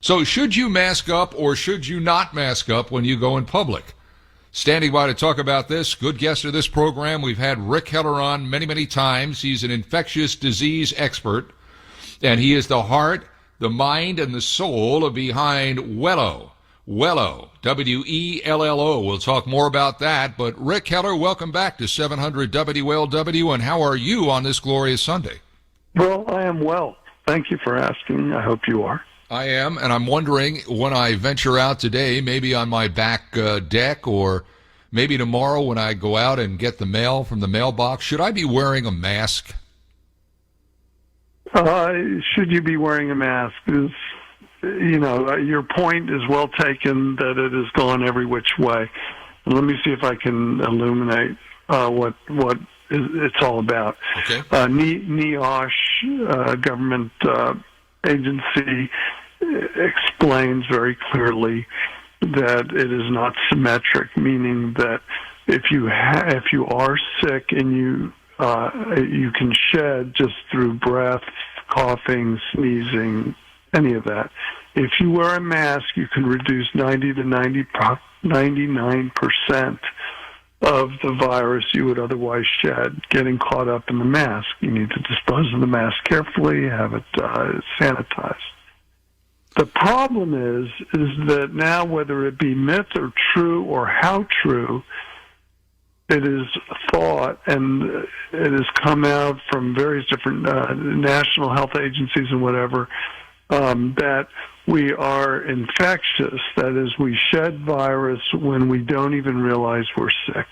So should you mask up or should you not mask up when you go in public? Standing by to talk about this, good guest of this program, we've had Rick Heller on many, many times. He's an infectious disease expert, and he is the heart, the mind, and the soul behind Wello. Wello, W-E-L-L-O. We'll talk more about that. But Rick Heller, welcome back to 700 WLW, and how are you on this glorious Sunday? Well, I am well. Thank you for asking. I hope you are. I am, and I'm wondering when I venture out today, maybe on my back deck or maybe tomorrow when I go out and get the mail from the mailbox, should I be wearing a mask? Should you be wearing a mask? Your point is well taken that it has gone every which way. Let me see if I can illuminate what it's all about. Okay. NIOSH, government agency, explains very clearly that it is not symmetric, meaning that if you are sick and you can shed just through breath, coughing, sneezing, any of that. If you wear a mask, you can reduce 90 to 99% of the virus you would otherwise shed getting caught up in the mask. You need to dispose of the mask carefully, have it sanitized. The problem is that now, whether it be myth or true or how true, it is thought, and it has come out from various different national health agencies and whatever, that we are infectious. That is, we shed virus when we don't even realize we're sick.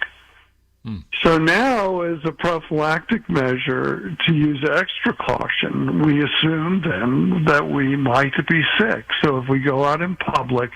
So now, as a prophylactic measure, to use extra caution, we assume then that we might be sick. So if we go out in public,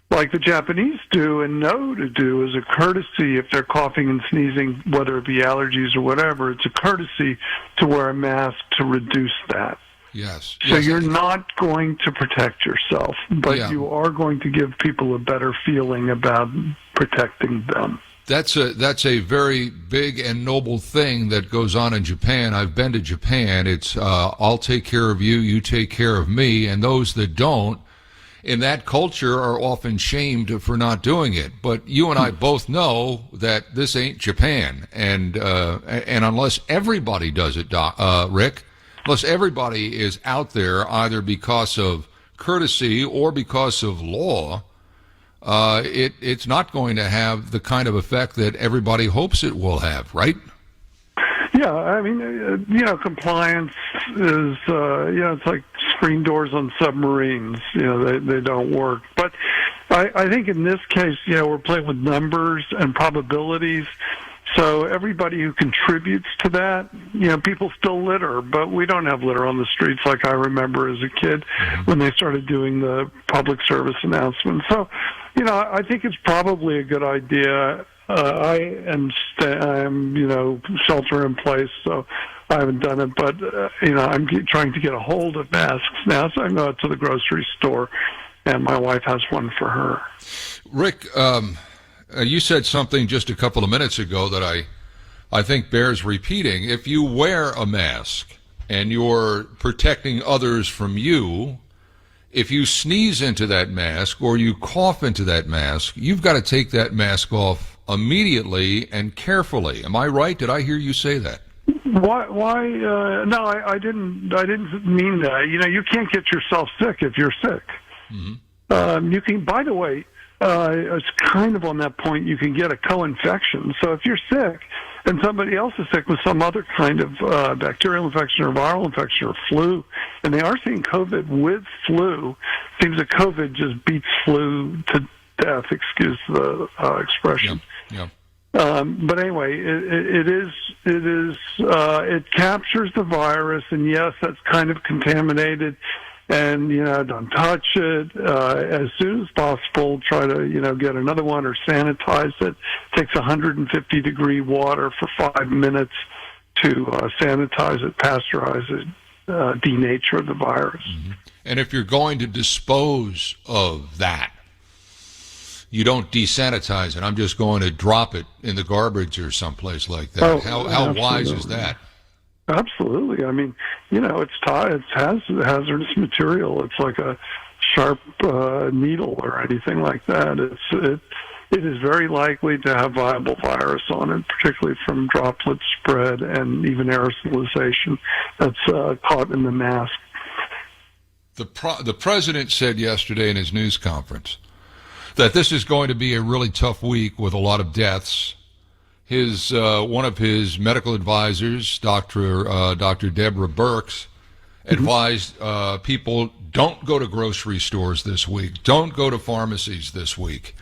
like the Japanese do and know to do as a courtesy, if they're coughing and sneezing, whether it be allergies or whatever, it's a courtesy to wear a mask to reduce that. Yes. So you're not going to protect yourself, but you are going to give people a better feeling about protecting them. That's a very big and noble thing that goes on in Japan. I've been to Japan. It's I'll take care of you, you take care of me, and those that don't in that culture are often shamed for not doing it. But you and I both know that this ain't Japan, and unless everybody does it, Rick, unless everybody is out there either because of courtesy or because of law, it's not going to have the kind of effect that everybody hopes it will have, right? Yeah, I mean, compliance is, it's like screen doors on submarines. They don't work. But I think in this case, we're playing with numbers and probabilities. So everybody who contributes to that, people still litter, but we don't have litter on the streets like I remember as a kid when they started doing the public service announcements. So, I think it's probably a good idea. I'm shelter in place, so I haven't done it, but, I'm trying to get a hold of masks now, so I go to the grocery store, and my wife has one for her. Rick, you said something just a couple of minutes ago that I think bears repeating. If you wear a mask and you're protecting others from you, if you sneeze into that mask or you cough into that mask, you've got to take that mask off immediately and carefully. Am I right? Did I hear you say that? Why? No, I didn't mean that. You can't get yourself sick if you're sick. Mm-hmm. You can, by the way, it's kind of on that point, you can get a co-infection. So if you're sick and somebody else is sick with some other kind of bacterial infection or viral infection or flu, and they are seeing COVID with flu, seems that COVID just beats flu to death, excuse the expression. Yeah. But anyway, it captures the virus, and yes, that's kind of contaminated. And, don't touch it. As soon as possible, try to, get another one or sanitize it. Takes 150-degree water for 5 minutes to sanitize it, pasteurize it, denature the virus. Mm-hmm. And if you're going to dispose of that, you don't desanitize it. I'm just going to drop it in the garbage or someplace like that. Oh, how wise is that? Absolutely. I mean, it's hazardous material. It's like a sharp needle or anything like that. It is very likely to have viable virus on it, particularly from droplet spread and even aerosolization that's caught in the mask. The president said yesterday in his news conference that this is going to be a really tough week with a lot of deaths. One of his medical advisors, Dr. Deborah Birx, advised people don't go to grocery stores this week, don't go to pharmacies this week.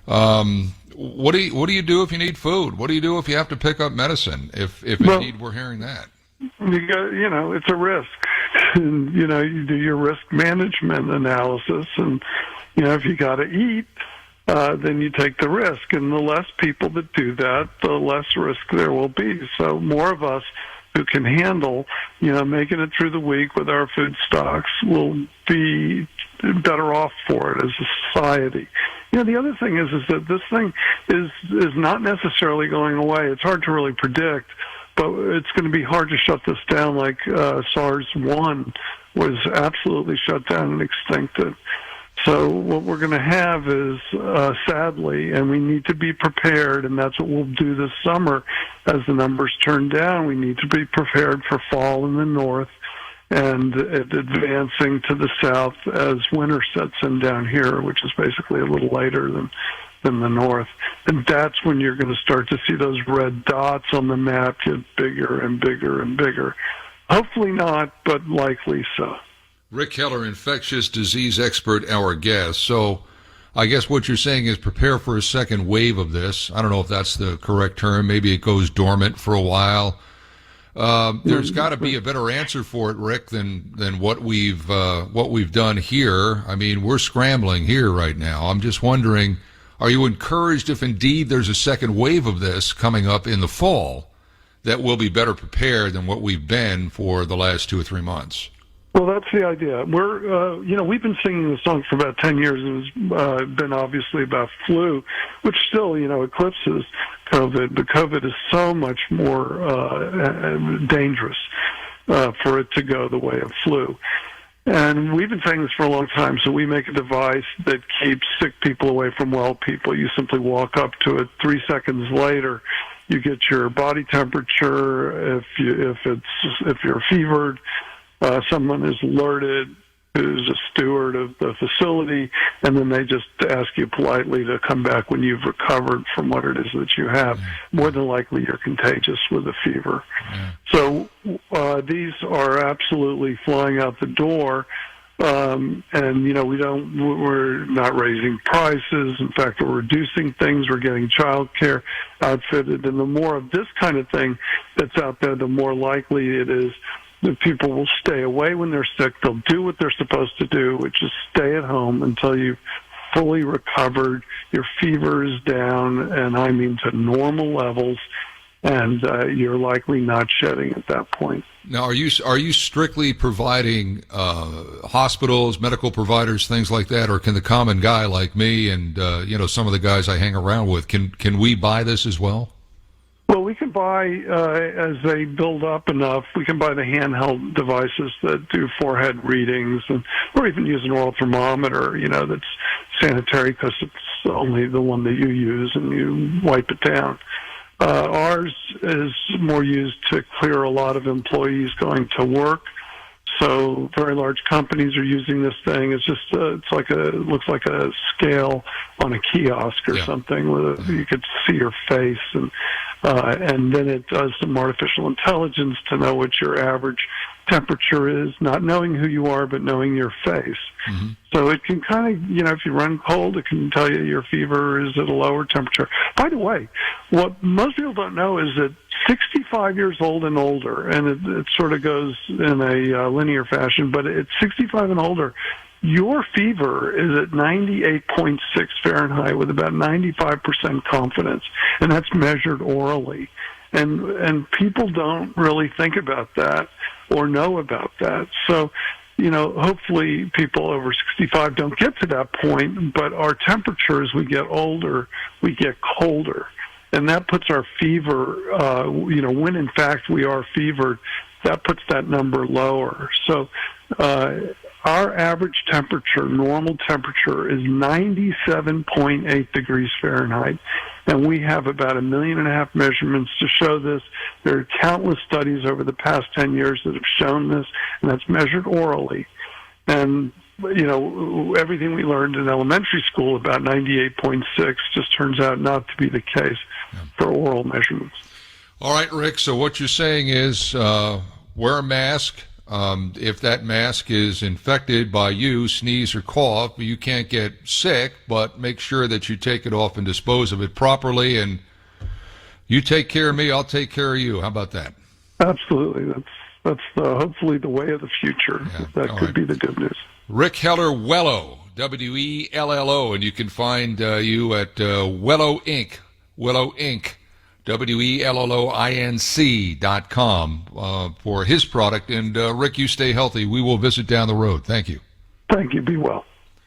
What do you do if you need food? What do you do if you have to pick up medicine? If indeed we're hearing that, it's a risk, and you do your risk management analysis, and if you got to eat, then you take the risk, and the less people that do that, the less risk there will be. So more of us who can handle, making it through the week with our food stocks will be better off for it as a society. The other thing is that this thing is not necessarily going away. It's hard to really predict, but it's going to be hard to shut this down like SARS-1 was absolutely shut down and extincted. So what we're going to have is, sadly, and we need to be prepared, and that's what we'll do this summer as the numbers turn down. We need to be prepared for fall in the north and advancing to the south as winter sets in down here, which is basically a little later than the north. And that's when you're going to start to see those red dots on the map get bigger and bigger and bigger. Hopefully not, but likely so. Rick Keller, infectious disease expert, our guest. So I guess what you're saying is prepare for a second wave of this. I don't know if that's the correct term. Maybe it goes dormant for a while. There's got to be a better answer for it, Rick, than what we've done here. I mean, we're scrambling here right now. I'm just wondering, are you encouraged if indeed there's a second wave of this coming up in the fall that we'll be better prepared than what we've been for the last 2 or 3 months? Well, that's the idea. We're, we've been singing the song for about 10 years. It was been obviously about flu, which still, eclipses COVID, but COVID is so much more dangerous for it to go the way of flu. And we've been saying this for a long time, so we make a device that keeps sick people away from well people. You simply walk up to it. 3 seconds later, you get your body temperature. If you're fevered, someone is alerted who's a steward of the facility, and then they just ask you politely to come back when you've recovered from what it is that you have. More than likely, you're contagious with a fever. So these are absolutely flying out the door. And we're not raising prices. In fact, we're reducing things. We're getting child care outfitted. And the more of this kind of thing that's out there, the more likely it is that people will stay away when they're sick. They'll do what they're supposed to do, which is stay at home until you've fully recovered, your fever is down, and I mean to normal levels, and you're likely not shedding at that point. Now, are you strictly providing hospitals, medical providers, things like that, or can the common guy like me and some of the guys I hang around with, can we buy this as well? Well, we can buy, as they build up enough, we can buy the handheld devices that do forehead readings, or even use an oral thermometer, that's sanitary because it's only the one that you use and you wipe it down. Ours is more used to clear a lot of employees going to work. So very large companies are using this thing. It's just it looks like a scale on a kiosk or something where you could see your face, and then it does some artificial intelligence to know what your average temperature is, not knowing who you are, but knowing your face. Mm-hmm. So it can kind of, if you run cold, it can tell you your fever is at a lower temperature. By the way, what most people don't know is that 65 years old and older, and it sort of goes in a linear fashion, but at 65 and older, your fever is at 98.6 Fahrenheit with about 95% confidence, and that's measured orally. And people don't really think about that or know about that. So, hopefully people over 65 don't get to that point, but our temperature as we get older, we get colder. And that puts our fever, when in fact we are fevered, that puts that number lower. So Our average temperature, normal temperature, is 97.8 degrees Fahrenheit. And we have about 1.5 million measurements to show this. There are countless studies over the past 10 years that have shown this, and that's measured orally. And, everything we learned in elementary school about 98.6 just turns out not to be the case for oral measurements. All right, Rick, so what you're saying is wear a mask. If that mask is infected by you, sneeze or cough, you can't get sick, but make sure that you take it off and dispose of it properly. And you take care of me, I'll take care of you. How about that? Absolutely. That's hopefully the way of the future. Yeah. That could be the good news. Rick Heller, Wello, Wello, and you can find you at Wello Inc., Wello Inc., WELLOINC.com for his product. And Rick, you stay healthy. We will visit down the road. Thank you. Thank you. Be well.